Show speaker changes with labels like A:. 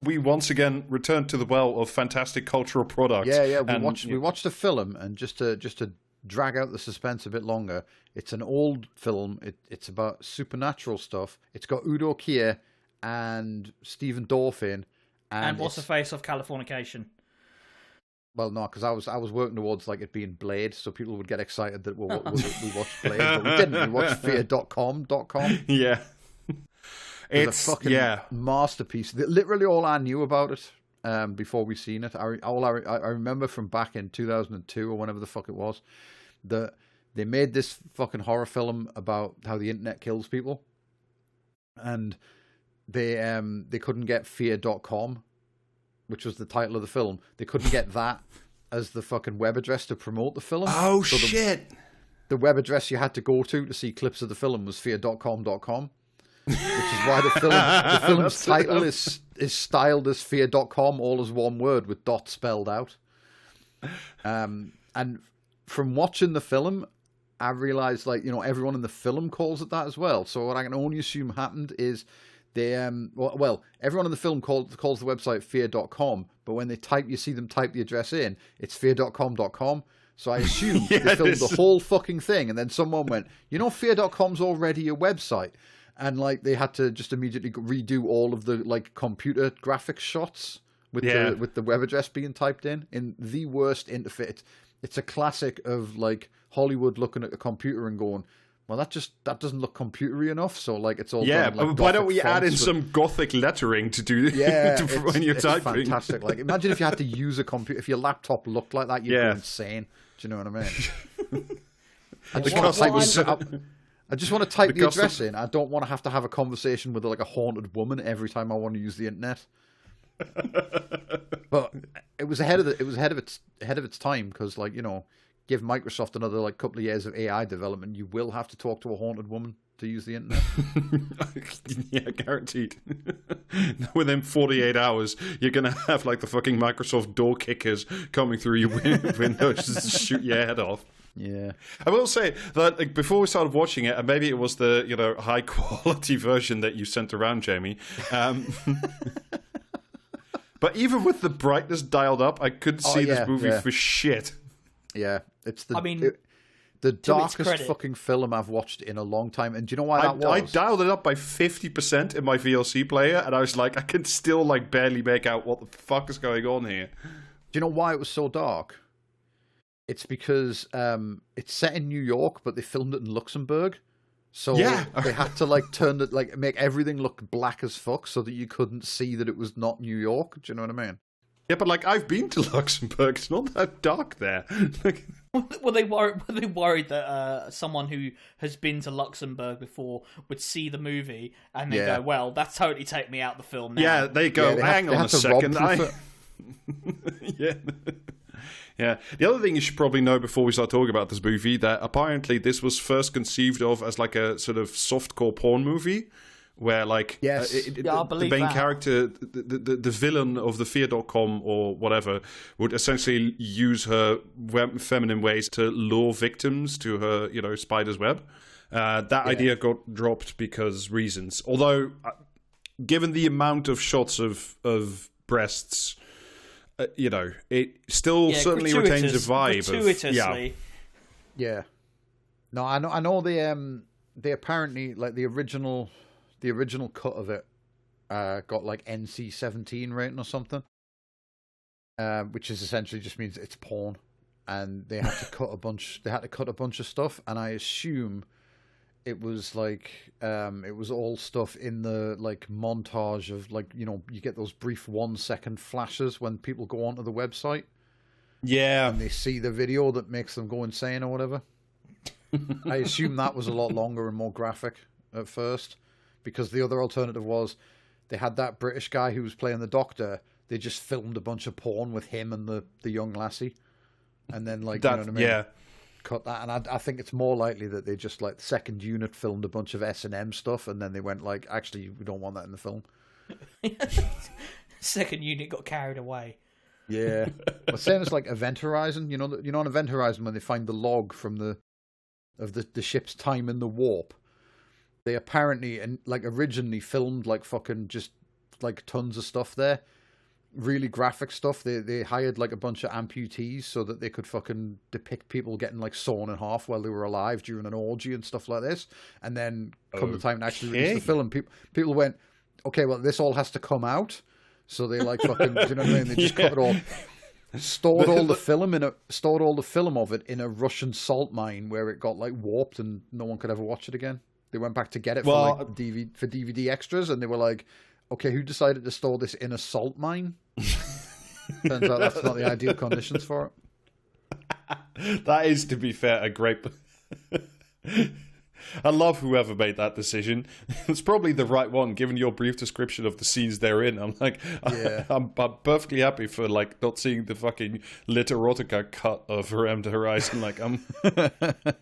A: we once again returned to the well of fantastic cultural products.
B: Yeah. We watched a film, and just to drag out the suspense a bit longer, it's an old film. It's about supernatural stuff. It's got Udo Kier and Stephen Dorff in,
C: and what's the face of Californication?
B: Well, no, because I was working towards like it being Blade, so people would get excited that we watched Blade, but we didn't. We watched fear.com.
A: Yeah.
B: It's a fucking masterpiece. Literally all I knew about it before we seen it. I remember from back in 2002 or whenever the fuck it was, that they made this fucking horror film about how the internet kills people, and they couldn't get fear.com, which was the title of the film. They couldn't get that as the fucking web address to promote the film.
A: Oh, so shit.
B: The web address you had to go to see clips of the film was fear.com.com. Which is why the film's title is styled as fear.com, all as one word with dots spelled out. And from watching the film, I realized, like, you know, everyone in the film calls it that as well. So what I can only assume happened is they everyone in the film calls the website fear.com, but when they see them type the address in, it's fear.com.com. So I assumed they filmed the whole fucking thing, and then someone went, you know, fear.com's already a website. And like they had to just immediately redo all of the like computer graphics shots with the web address being typed in the worst interface. It's a classic of like Hollywood looking at the computer and going, well, that doesn't look computery enough. So like it's all done, like,
A: why don't we add in some Gothic lettering to do when you're typing?
B: It's fantastic. Like imagine if you had to use a computer. If your laptop looked like that, you'd go insane. Do you know what I mean? I just want to type the address in. I don't want to have a conversation with like a haunted woman every time I want to use the internet. But it was ahead of its time, because, like, you know, give Microsoft another like couple of years of AI development, you will have to talk to a haunted woman to use the internet.
A: Yeah, guaranteed. Within 48 hours, you're gonna have like the fucking Microsoft door kickers coming through your windows to shoot your head off.
B: Yeah,
A: I will say that like, before we started watching it, and maybe it was the high quality version that you sent around, Jamie. But even with the brightness dialed up, I couldn't see this movie for shit.
B: Yeah, it's the darkest fucking film I've watched in a long time. And do you know why that was?
A: I dialed it up by 50% in my VLC player, and I was like, I can still like barely make out what the fuck is going on here.
B: Do you know why it was so dark? It's because it's set in New York, but they filmed it in Luxembourg. So they had to like make everything look black as fuck so that you couldn't see that it was not New York. Do you know what I mean?
A: Yeah, but like I've been to Luxembourg. It's not that dark there.
C: Were they worried that someone who has been to Luxembourg before would see the movie and then go, well, that's totally take me out the film now?
A: Yeah, they go, hang on a second. Yeah. Yeah. The other thing you should probably know before we start talking about this movie, that apparently this was first conceived of as like a sort of softcore porn movie, where like the main character, the villain of the fear.com or whatever, would essentially use her feminine ways to lure victims to her, spider's web. That idea got dropped because reasons. Although, given the amount of shots of breasts, it still certainly retains a vibe.
C: Gratuitously.
B: Yeah. No, I know they apparently, like, the original cut of it got like NC-17 rating or something, which is essentially just means it's porn, and they had to cut a bunch. They had to cut a bunch of stuff, and I assume it was like it was all stuff in the like montage of like, you get those brief 1-second flashes when people go onto the website.
A: Yeah,
B: and they see the video that makes them go insane or whatever. I assume that was a lot longer and more graphic at first. Because the other alternative was they had that British guy who was playing the Doctor. They just filmed a bunch of porn with him and the young lassie. And then, like, you know what I mean? Yeah. Cut that. And I think it's more likely that they just, like, the second unit filmed a bunch of S&M stuff. And then they went, like, actually, we don't want that in the film.
C: Second unit got carried away.
B: Yeah. But same as, like, Event Horizon. You know on Event Horizon when they find the log from the ship's time in the warp. They apparently, and like originally filmed like fucking just like tons of stuff there. Really graphic stuff. They hired like a bunch of amputees so that they could fucking depict people getting like sawn in half while they were alive during an orgy and stuff like this. And then come the time to actually release the film, people went, okay, well, this all has to come out. So they like fucking, do you know what I mean? They just cut it all. Stored all the film of it in a Russian salt mine where it got like warped and no one could ever watch it again. They went back to get it for like DVD extras, and they were like, okay, who decided to store this in a salt mine? Turns out that's not the ideal conditions for
A: it. That is, to be fair, a great... I love whoever made that decision. It's probably the right one, given your brief description of the scenes they're in. I'm like, yeah. I'm perfectly happy for like not seeing the fucking literotica cut of Forever Horizon. Like,